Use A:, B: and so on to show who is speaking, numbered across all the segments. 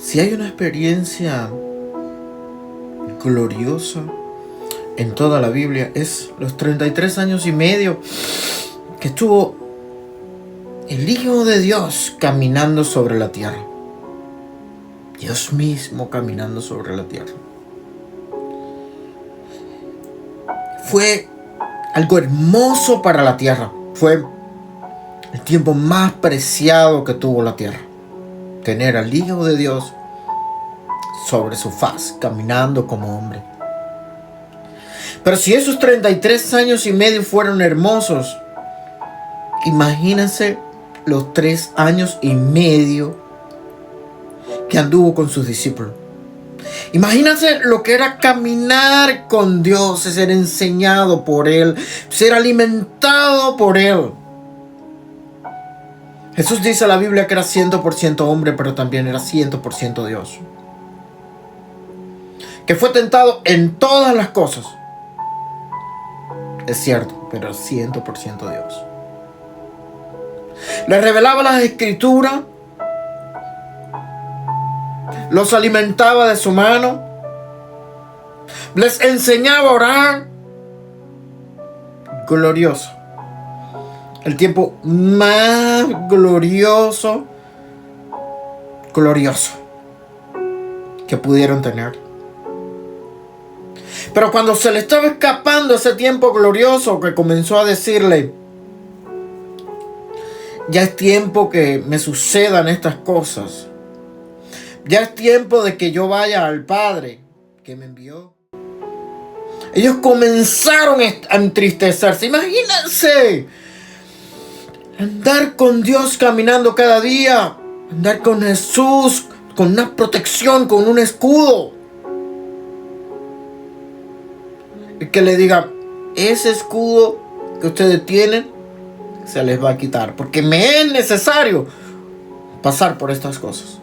A: Si hay una experiencia gloriosa en toda la Biblia, es los 33 años y medio que estuvo el Hijo de Dios caminando sobre la tierra. Dios mismo caminando sobre la tierra. Fue algo hermoso para la tierra. Fue el tiempo más preciado que tuvo la tierra. Tener al Hijo de Dios sobre su faz, caminando como hombre. Pero si esos 33 años y medio fueron hermosos, imagínense los 3 años y medio que anduvo con sus discípulos. Imagínense lo que era caminar con Dios, ser enseñado por Él, ser alimentado por Él. Jesús dice en la Biblia que era 100% hombre, pero también era 100% Dios. Que fue tentado en todas las cosas. Es cierto, pero 100% Dios. Les revelaba las escrituras. Los alimentaba de su mano. Les enseñaba a orar. Glorioso. El tiempo más glorioso que pudieron tener. Pero cuando se le estaba escapando ese tiempo glorioso, que comenzó a decirle: ya es tiempo que me sucedan estas cosas. Ya es tiempo de que yo vaya al Padre que me envió. Ellos comenzaron a entristecerse. Imagínense andar con Dios caminando cada día. Andar con Jesús con una protección, con un escudo. Y que le diga: ese escudo que ustedes tienen se les va a quitar, porque me es necesario pasar por estas cosas.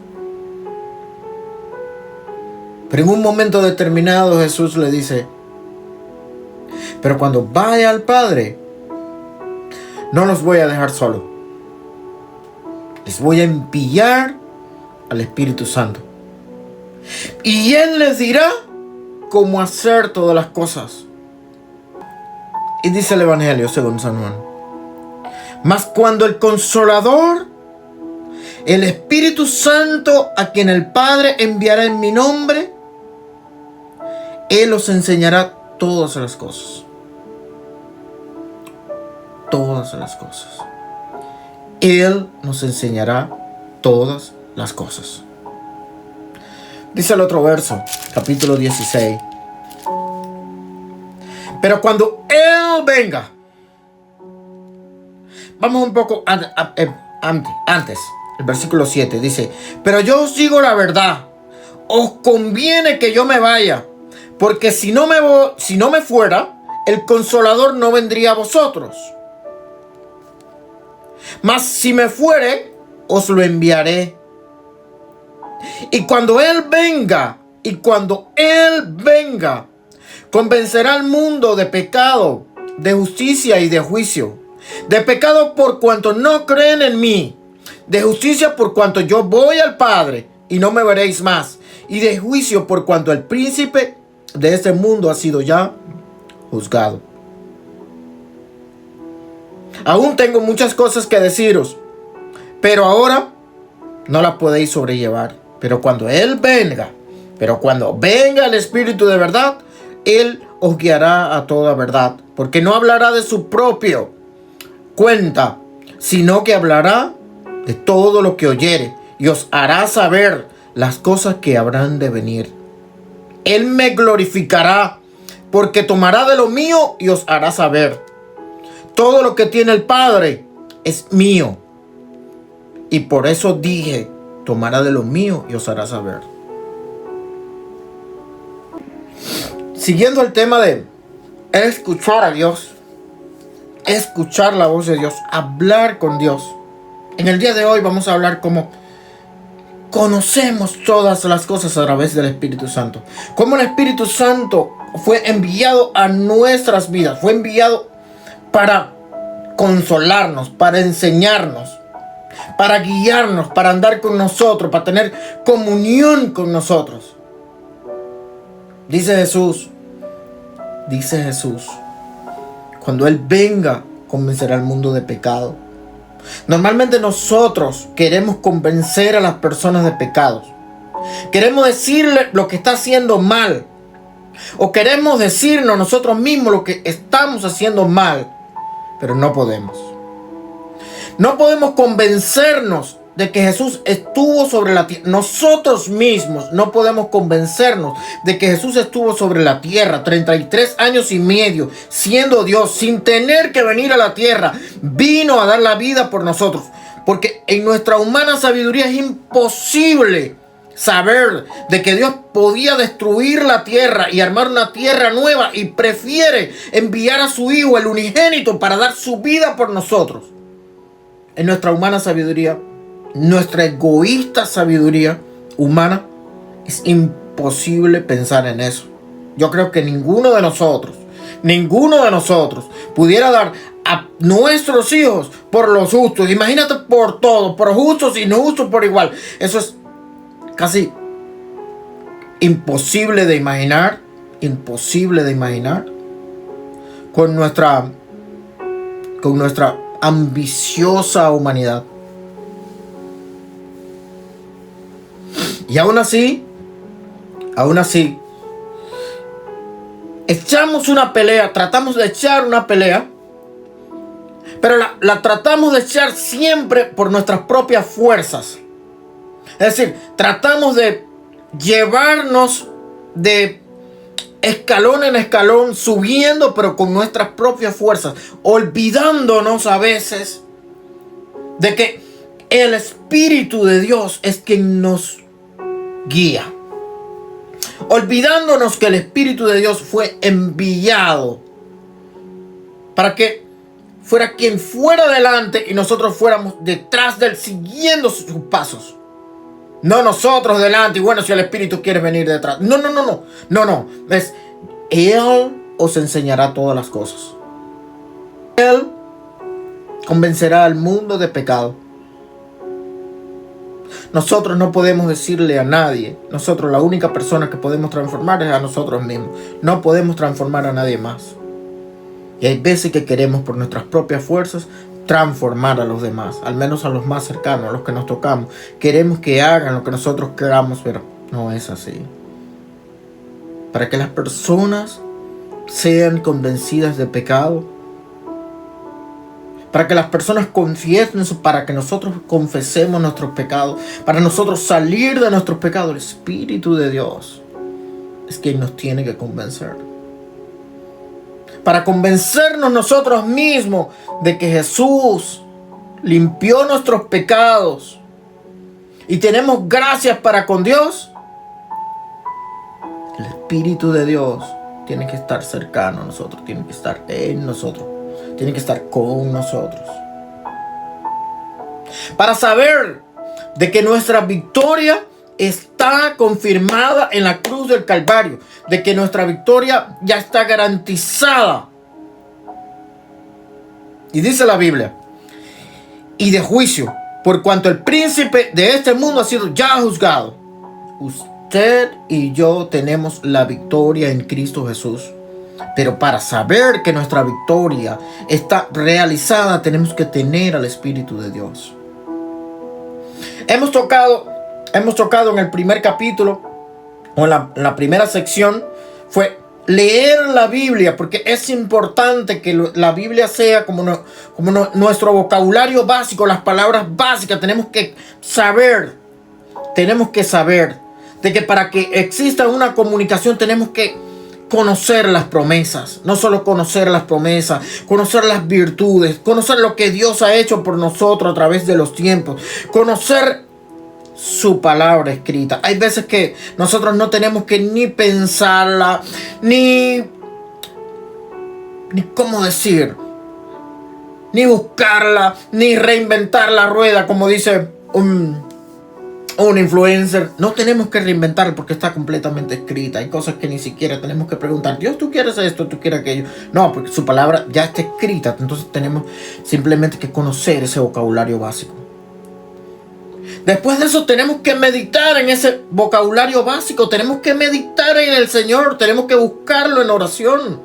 A: Pero en un momento determinado Jesús le dice: pero cuando vaya al Padre, no los voy a dejar solos. Les voy a enviar al Espíritu Santo. Y Él les dirá cómo hacer todas las cosas. Y dice el Evangelio según San Juan: mas cuando el Consolador, el Espíritu Santo, a quien el Padre enviará en mi nombre, Él os enseñará todas las cosas. Todas las cosas. Él nos enseñará todas las cosas. Dice el otro verso, capítulo 16. Pero cuando Él venga. Vamos un poco antes. El versículo 7 dice: pero yo os digo la verdad. Os conviene que yo me vaya. Porque si no me fuera, el Consolador no vendría a vosotros. Mas si me fuere, os lo enviaré. Y cuando Él venga, convencerá al mundo de pecado, de justicia y de juicio. De pecado por cuanto no creen en mí. De justicia por cuanto yo voy al Padre y no me veréis más. Y de juicio por cuanto el príncipe de este mundo ha sido ya juzgado. Aún tengo muchas cosas que deciros, pero ahora no las podéis sobrellevar. Pero cuando venga el Espíritu de verdad, Él os guiará a toda verdad, porque no hablará de su propio cuenta, sino que hablará de todo lo que oyere, y os hará saber las cosas que habrán de venir. Él me glorificará, porque tomará de lo mío y os hará saber. Todo lo que tiene el Padre es mío. Y por eso dije: tomará de lo mío y os hará saber. Siguiendo el tema de escuchar a Dios, escuchar la voz de Dios, hablar con Dios. En el día de hoy vamos a hablar cómo conocemos todas las cosas a través del Espíritu Santo. Cómo el Espíritu Santo fue enviado a nuestras vidas. Fue enviado para consolarnos, para enseñarnos. para guiarnos, para andar con nosotros, para tener comunión con nosotros. Dice Jesús, cuando Él venga, convencerá al mundo de pecado. Normalmente nosotros queremos convencer a las personas de pecados. Queremos decirle lo que está haciendo mal. O queremos decirnos nosotros mismos lo que estamos haciendo mal. Pero no podemos. No podemos convencernos de que Jesús estuvo sobre la tierra. Nosotros mismos no podemos convencernos de que Jesús estuvo sobre la tierra 33 años y medio, siendo Dios, sin tener que venir a la tierra. Vino a dar la vida por nosotros. Porque en nuestra humana sabiduría es imposible saber de que Dios podía destruir la tierra y armar una tierra nueva, y prefiere enviar a su Hijo, el unigénito, para dar su vida por nosotros. En nuestra humana sabiduría, nuestra egoísta sabiduría humana, es imposible pensar en eso. Yo creo que ninguno de nosotros pudiera dar a nuestros hijos por los justos. Imagínate por todo, por justos y no justos por igual. Eso es casi imposible de imaginar con nuestra ambiciosa humanidad. Y aún así, tratamos de echar una pelea, pero la tratamos de echar siempre por nuestras propias fuerzas. Es decir, tratamos de llevarnos de escalón en escalón, subiendo, pero con nuestras propias fuerzas, olvidándonos a veces de que el Espíritu de Dios es quien nos guía. Olvidándonos que el Espíritu de Dios fue enviado para que fuera quien fuera delante y nosotros fuéramos detrás de él, siguiendo sus pasos. No nosotros delante y bueno, si el Espíritu quiere venir detrás. No. Es Él os enseñará todas las cosas. Él convencerá al mundo de pecado. Nosotros no podemos decirle a nadie. Nosotros, la única persona que podemos transformar es a nosotros mismos. No podemos transformar a nadie más. Y hay veces que queremos por nuestras propias fuerzas transformar a los demás, al menos a los más cercanos, a los que nos tocamos. Queremos que hagan lo que nosotros queramos, pero no es así. Para que las personas sean convencidas de pecado, para que las personas confiesen, para que nosotros confesemos nuestros pecados, para nosotros salir de nuestros pecados, el Espíritu de Dios es quien nos tiene que convencer. Para convencernos nosotros mismos de que Jesús limpió nuestros pecados y tenemos gracias para con Dios, el Espíritu de Dios tiene que estar cercano a nosotros, tiene que estar en nosotros, tiene que estar con nosotros. Para saber de que nuestra victoria está confirmada en la cruz del Calvario, de que nuestra victoria ya está garantizada. Y dice la Biblia, y de juicio, por cuanto el príncipe de este mundo ha sido ya juzgado. Usted y yo tenemos la victoria en Cristo Jesús. Pero para saber que nuestra victoria está realizada, tenemos que tener al Espíritu de Dios. Hemos tocado en el primer capítulo, o en la primera sección, fue leer la Biblia, porque es importante que la Biblia sea como nuestro vocabulario básico, las palabras básicas. Tenemos que saber de que para que exista una comunicación tenemos que conocer las promesas. No solo conocer las promesas, conocer las virtudes, conocer lo que Dios ha hecho por nosotros a través de los tiempos, conocer su palabra escrita. Hay veces que nosotros no tenemos que ni pensarla, ni cómo decir, ni buscarla, ni reinventar la rueda, como dice un influencer. No tenemos que reinventarla porque está completamente escrita. Hay cosas que ni siquiera tenemos que preguntar: Dios, ¿tú quieres esto? ¿Tú quieres aquello? No, porque su palabra ya está escrita. Entonces tenemos simplemente que conocer ese vocabulario básico. Después de eso tenemos que meditar en ese vocabulario básico. Tenemos que meditar en el Señor. Tenemos que buscarlo en oración.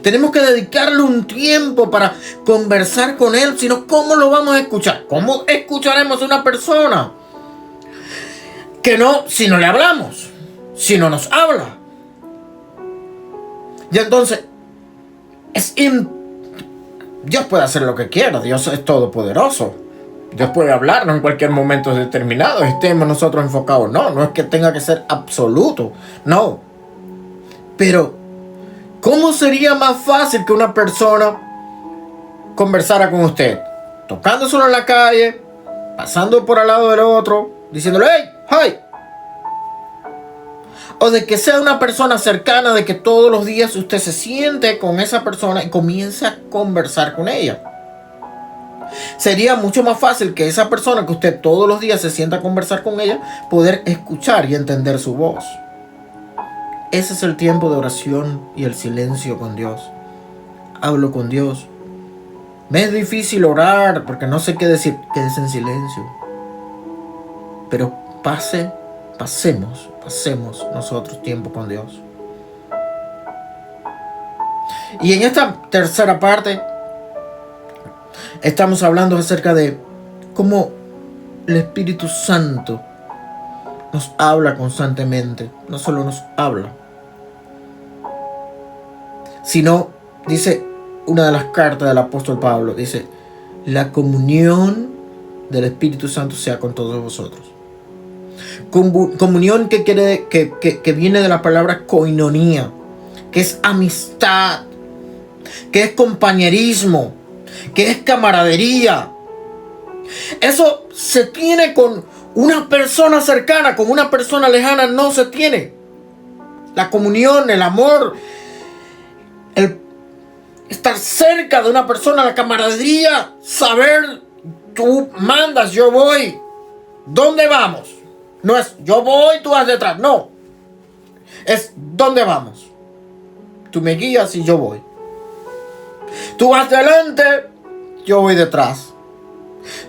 A: Tenemos que dedicarle un tiempo para conversar con Él. Si no, ¿cómo lo vamos a escuchar? ¿Cómo escucharemos a una persona que no, si no le hablamos? Si no nos habla. Y entonces, Dios puede hacer lo que quiera. Dios es todopoderoso. Dios puede hablarnos en cualquier momento determinado. Estemos nosotros enfocados. No es que tenga que ser absoluto. No. Pero, ¿cómo sería más fácil que una persona conversara con usted? Tocándoselo en la calle, pasando por al lado del otro, diciéndole, ¡hey! ¡Hi! O de que sea una persona cercana, de que todos los días usted se siente con esa persona y comience a conversar con ella. Sería mucho más fácil que esa persona que usted todos los días se sienta a conversar con ella, poder escuchar y entender su voz. Ese es el tiempo de oración y el silencio con Dios. Hablo con Dios. Me es difícil orar porque no sé qué decir. Quédese en silencio. Pero pasemos nosotros tiempo con Dios. Y en esta tercera parte estamos hablando acerca de cómo el Espíritu Santo nos habla constantemente. No solo nos habla, sino, dice una de las cartas del apóstol Pablo, dice, la comunión del Espíritu Santo sea con todos vosotros. Comunión que viene de la palabra koinonía, que es amistad, que es compañerismo, que es camaradería. Eso se tiene con una persona cercana, con una persona lejana no se tiene. La comunión, el amor, el estar cerca de una persona, la camaradería, saber, tú mandas, yo voy. ¿Dónde vamos? No es yo voy, tú vas detrás. No. Es ¿dónde vamos? Tú me guías y yo voy. Tú vas delante, yo voy detrás.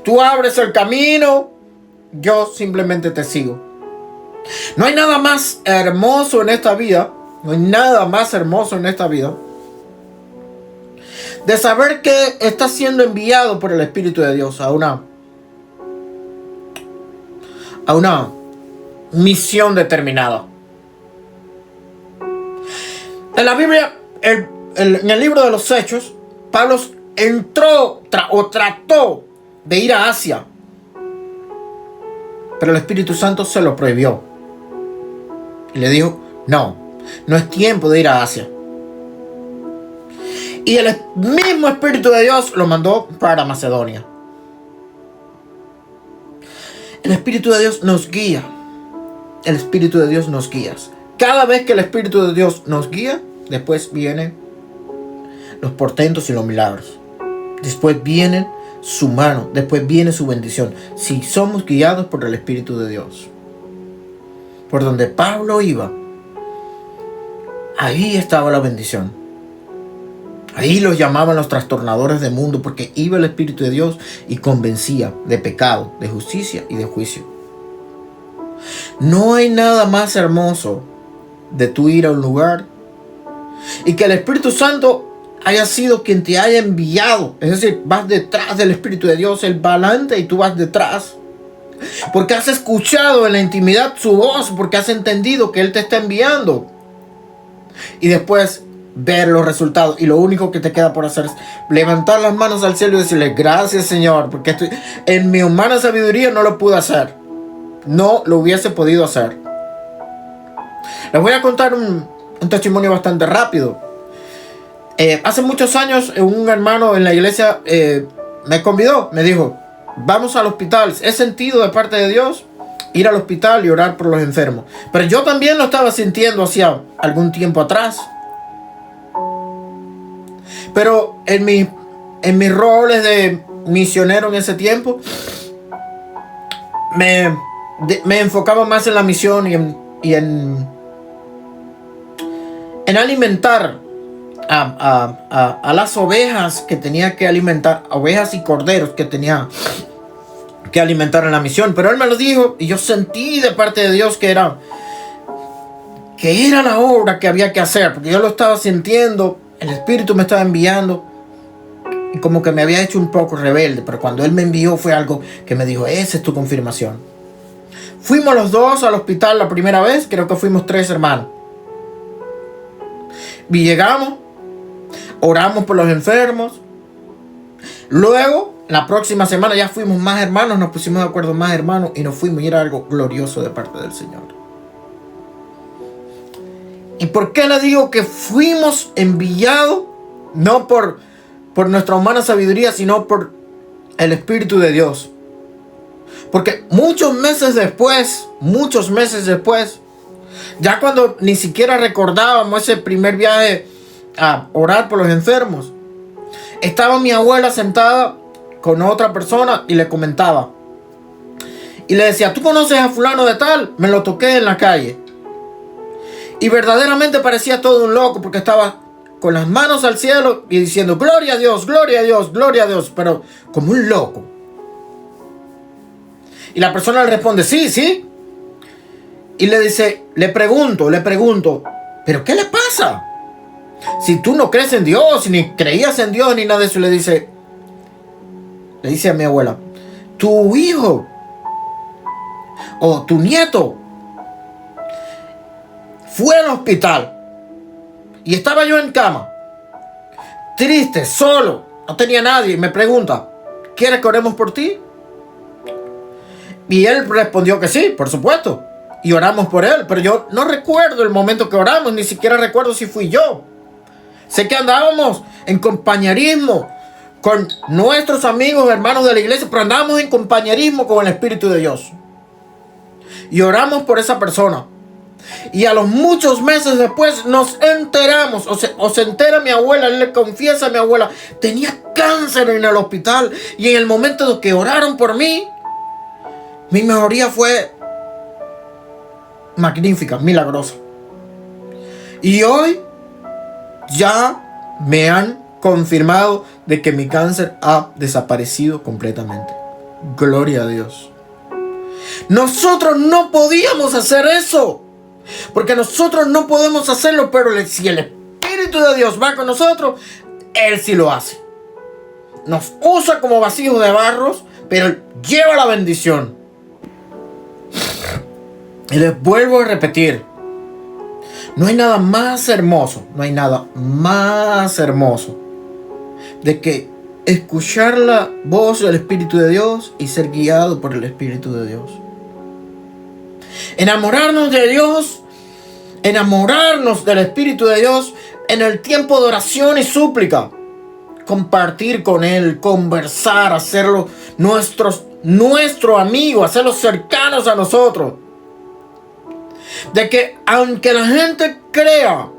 A: Tú abres el camino, yo simplemente te sigo. No hay nada más hermoso en esta vida. No hay nada más hermoso en esta vida de saber que estás siendo enviado por el Espíritu de Dios a una misión determinada. En la Biblia, en el libro de los Hechos, Pablo trató de ir a Asia, pero el Espíritu Santo se lo prohibió y le dijo, no es tiempo de ir a Asia. Y el mismo Espíritu de Dios lo mandó para Macedonia. El Espíritu de Dios nos guía. El Espíritu de Dios nos guía. Cada vez que el Espíritu de Dios nos guía, después vienen los portentos y los milagros. Después vienen su mano. Después viene su bendición. Si somos guiados por el Espíritu de Dios. Por donde Pablo iba, ahí estaba la bendición. Ahí los llamaban los trastornadores del mundo, porque iba el Espíritu de Dios y convencía de pecado, de justicia y de juicio. No hay nada más hermoso de tú ir a un lugar y que el Espíritu Santo haya sido quien te haya enviado. Es decir, vas detrás del Espíritu de Dios, Él va adelante y tú vas detrás. Porque has escuchado en la intimidad su voz, porque has entendido que Él te está enviando. Y después ver los resultados, y lo único que te queda por hacer es levantar las manos al cielo y decirle gracias, Señor, porque en mi humana sabiduría no lo pude hacer, no lo hubiese podido hacer. Les voy a contar un testimonio bastante rápido. Hace muchos años un hermano en la iglesia me convidó, me dijo, vamos al hospital. He sentido de parte de Dios ir al hospital y orar por los enfermos, pero yo también lo estaba sintiendo hacía algún tiempo atrás. Pero en mis roles de misionero en ese tiempo, me enfocaba más en la misión y en alimentar a las ovejas que tenía que alimentar, ovejas y corderos que que alimentar en la misión. Pero Él me lo dijo y yo sentí de parte de Dios que era la obra que había que hacer, porque yo lo estaba sintiendo, el Espíritu me estaba enviando y como que me había hecho un poco rebelde, pero cuando Él me envió fue algo que me dijo, esa es tu confirmación. Fuimos los dos al hospital la primera vez, creo que fuimos 3 hermanos. Y llegamos, oramos por los enfermos. Luego, la próxima semana ya fuimos más hermanos, nos pusimos de acuerdo más hermanos y nos fuimos, y era algo glorioso de parte del Señor. ¿Y por qué le digo que fuimos enviados? No por nuestra humana sabiduría, sino por el Espíritu de Dios. Porque muchos meses después, ya cuando ni siquiera recordábamos ese primer viaje a orar por los enfermos, estaba mi abuela sentada con otra persona y le comentaba. Y le decía, ¿tú conoces a fulano de tal? Me lo toqué en la calle. Y verdaderamente parecía todo un loco, porque estaba con las manos al cielo y diciendo, gloria a Dios, gloria a Dios, gloria a Dios, pero como un loco. Y la persona le responde, sí, sí. Y le dice, le pregunto, ¿pero qué le pasa? Si tú no crees en Dios, ni creías en Dios, ni nada de eso. Le dice a mi abuela, tu hijo o tu nieto fue al hospital y estaba yo en cama, triste, solo, no tenía nadie, y me pregunta, ¿quieres que oremos por ti? Y él respondió que sí, por supuesto, y oramos por él, pero yo no recuerdo el momento que oramos, ni siquiera recuerdo si fui yo. Sé que andábamos en compañerismo con nuestros amigos, hermanos de la iglesia, pero andábamos en compañerismo con el Espíritu de Dios. Y oramos por esa persona. Y a los muchos meses después nos enteramos, o se entera mi abuela, él le confiesa a mi abuela, tenía cáncer en el hospital. Y en el momento de que oraron por mí, mi mejoría fue magnífica, milagrosa. Y hoy ya me han confirmado de que mi cáncer ha desaparecido completamente. Gloria a Dios. Nosotros no podíamos hacer eso, porque nosotros no podemos hacerlo, pero si el Espíritu de Dios va con nosotros, Él sí lo hace. Nos usa como vasijos de barros, pero Él lleva la bendición. Y les vuelvo a repetir, no hay nada más hermoso de que escuchar la voz del Espíritu de Dios y ser guiado por el Espíritu de Dios. Enamorarnos de Dios, enamorarnos del Espíritu de Dios en el tiempo de oración y súplica. Compartir con Él, conversar, hacerlo nuestro amigo, hacerlos cercanos a nosotros. De que aunque la gente crea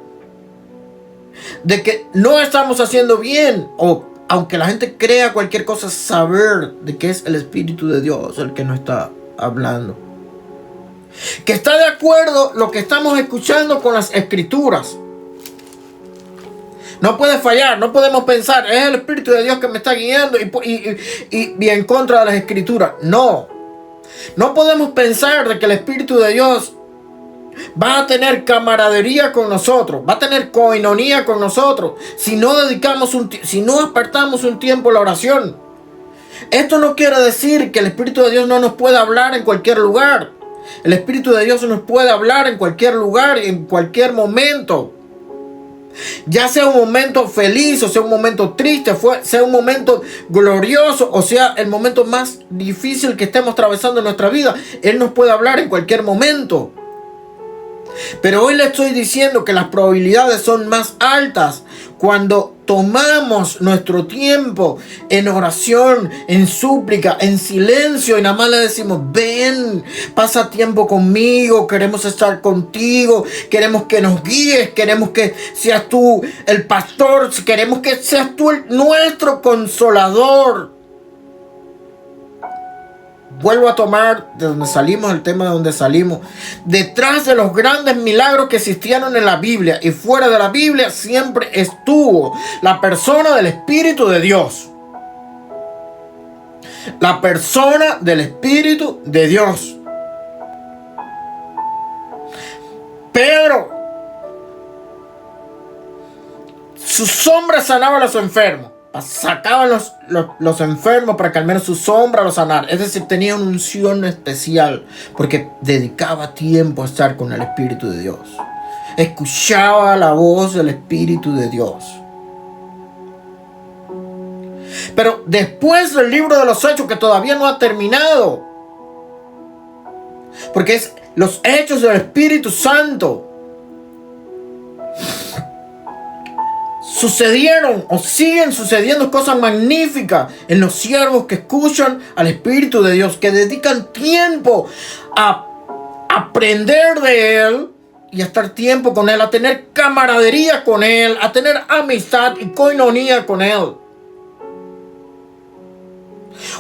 A: de que no estamos haciendo bien, o aunque la gente crea cualquier cosa, saber de que es el Espíritu de Dios el que nos está hablando. Que está de acuerdo lo que estamos escuchando con las Escrituras. No puede fallar, no podemos pensar, es el Espíritu de Dios que me está guiando y en contra de las Escrituras. No podemos pensar de que el Espíritu de Dios va a tener camaradería con nosotros, va a tener coinonía con nosotros si no apartamos un tiempo la oración. Esto no quiere decir que el Espíritu de Dios no nos pueda hablar en cualquier lugar. El Espíritu de Dios nos puede hablar en cualquier lugar, en cualquier momento. Ya sea un momento feliz, o sea un momento triste, sea un momento glorioso, o sea el momento más difícil que estemos atravesando en nuestra vida, Él nos puede hablar en cualquier momento. Pero hoy le estoy diciendo que las probabilidades son más altas cuando tomamos nuestro tiempo en oración, en súplica, en silencio, y nada más le decimos, ven, pasa tiempo conmigo, queremos estar contigo, queremos que nos guíes, queremos que seas tú el pastor, queremos que seas tú nuestro consolador. Vuelvo a tomar de donde salimos, el tema de donde salimos. Detrás de los grandes milagros que existieron en la Biblia y fuera de la Biblia, siempre estuvo la persona del Espíritu de Dios. La persona del Espíritu de Dios. Pedro, su sombra sanaba a los enfermos. Sacaban los enfermos para que al menos su sombra los sanara. Es decir, tenía una unción especial porque dedicaba tiempo a estar con el Espíritu de Dios. Escuchaba la voz del Espíritu de Dios. Pero después del libro de los Hechos, que todavía no ha terminado, porque es los hechos del Espíritu Santo, sucedieron o siguen sucediendo cosas magníficas en los siervos que escuchan al Espíritu de Dios, que dedican tiempo a aprender de Él y a estar tiempo con Él, a tener camaradería con Él, a tener amistad y coinonía con Él.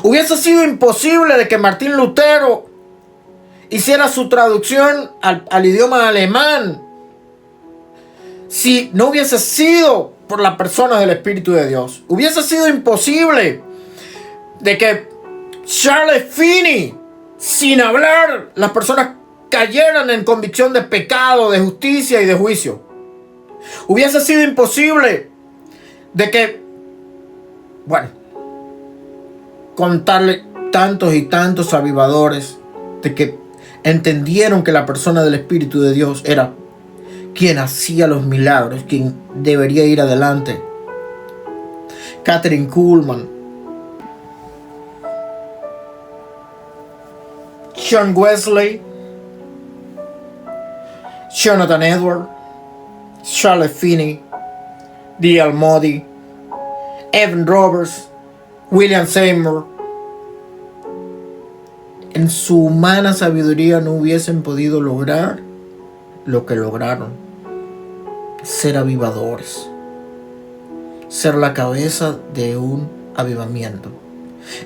A: Hubiese sido imposible de que Martín Lutero hiciera su traducción al idioma alemán si no hubiese sido por la persona del Espíritu de Dios. Hubiese sido imposible de que Charles Finney, sin hablar, las personas cayeran en convicción de pecado, de justicia y de juicio. Hubiese sido imposible de que, bueno, contarle tantos y tantos avivadores de que entendieron que la persona del Espíritu de Dios era quien hacía los milagros, quien debería ir adelante. Catherine Kuhlman, John Wesley, Jonathan Edwards, Charles Finney, D.L. Moody, Evan Roberts, William Seymour, en su humana sabiduría no hubiesen podido lograr lo que lograron. Ser avivadores, ser la cabeza de un avivamiento.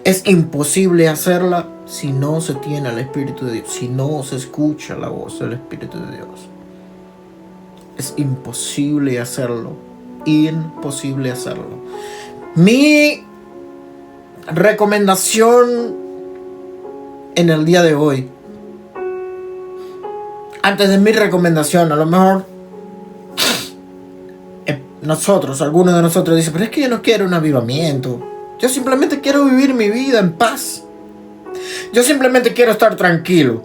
A: Es imposible hacerla si no se tiene el Espíritu de Dios, si no se escucha la voz del Espíritu de Dios. Es imposible hacerlo, imposible hacerlo. Mi recomendación en el día de hoy, antes de mi recomendación, a lo mejor algunos de nosotros dicen, pero es que yo no quiero un avivamiento. Yo simplemente quiero vivir mi vida en paz. Yo simplemente quiero estar tranquilo.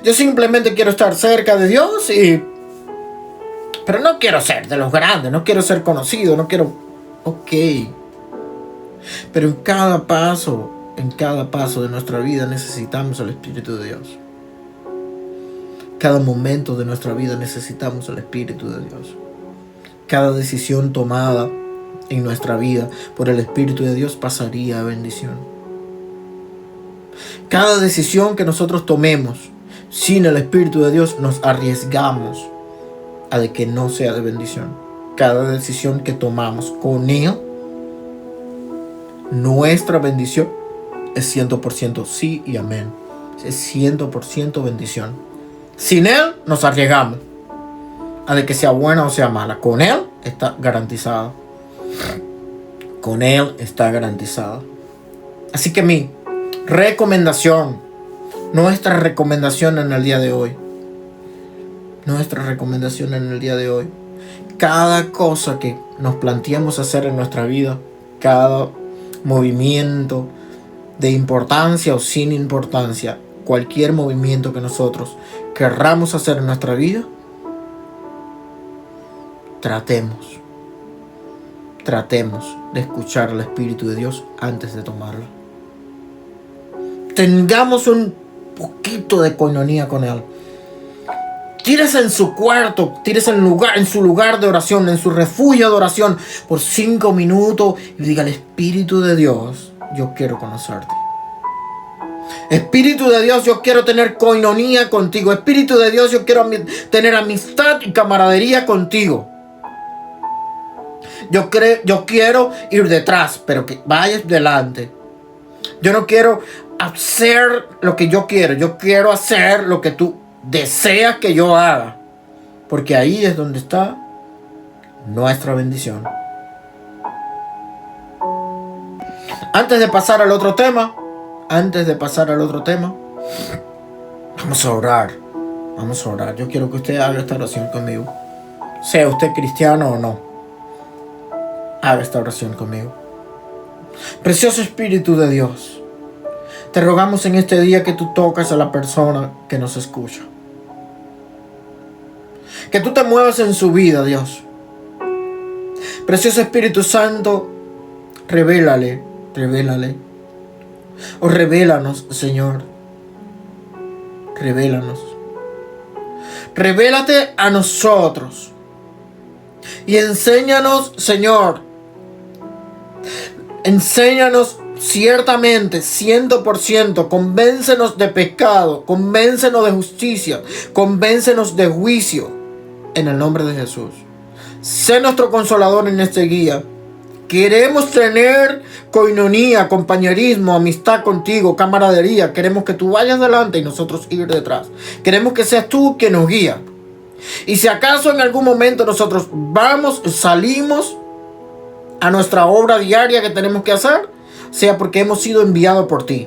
A: Yo simplemente quiero estar cerca de Dios pero no quiero ser de los grandes, no quiero ser conocido, no quiero... Ok. Pero en cada paso de nuestra vida necesitamos el Espíritu de Dios. Cada momento de nuestra vida necesitamos el Espíritu de Dios. Cada decisión tomada en nuestra vida por el Espíritu de Dios pasaría a bendición. Cada decisión que nosotros tomemos sin el Espíritu de Dios nos arriesgamos a de que no sea de bendición. Cada decisión que tomamos con Él, nuestra bendición es 100% sí y amén. Es 100% bendición. Sin Él nos arriesgamos a de que sea buena o sea mala. Con Él está garantizado. Con Él está garantizado. Así que mi recomendación, nuestra recomendación en el día de hoy, cada cosa que nos planteemos hacer en nuestra vida, cada movimiento de importancia o sin importancia, cualquier movimiento que nosotros querramos hacer en nuestra vida, tratemos de escuchar al Espíritu de Dios antes de tomarlo. Tengamos un poquito de coinonía con Él. Tírese en su cuarto, tírese en su lugar de oración, en su refugio de oración por 5 minutos y diga al Espíritu de Dios, yo quiero conocerte. Espíritu de Dios, yo quiero tener coinonía contigo. Espíritu de Dios, yo quiero tener amistad y camaradería contigo. Yo quiero ir detrás, pero que vayas delante. Yo no quiero hacer lo que yo quiero. Yo quiero hacer lo que tú deseas que yo haga. Porque ahí es donde está nuestra bendición. Antes de pasar al otro tema, vamos a orar. Vamos a orar. Yo quiero que usted haga esta oración conmigo. Sea usted cristiano o no, haga esta oración conmigo. Precioso Espíritu de Dios, te rogamos en este día que tú tocas a la persona que nos escucha. Que tú te muevas en su vida, Dios. Precioso Espíritu Santo, revélale. O revélanos, Señor. Revélanos. Revélate a nosotros. Y enséñanos, Señor. Enséñanos ciertamente, 100%. Convéncenos de pecado. Convéncenos de justicia. Convéncenos de juicio. En el nombre de Jesús. Sé nuestro consolador en este día. Queremos tener coinonía, compañerismo, amistad contigo, camaradería. Queremos que tú vayas delante y nosotros ir detrás. Queremos que seas tú quien nos guía. Y si acaso en algún momento nosotros salimos a nuestra obra diaria que tenemos que hacer, sea porque hemos sido enviados por ti.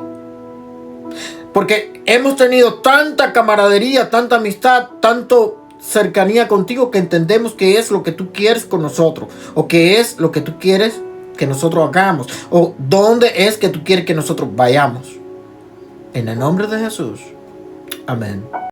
A: Porque hemos tenido tanta camaradería, tanta amistad, tanto cercanía contigo, que entendemos que es lo que tú quieres con nosotros, o que es lo que tú quieres que nosotros hagamos, o dónde es que tú quieres que nosotros vayamos. En el nombre de Jesús. Amén.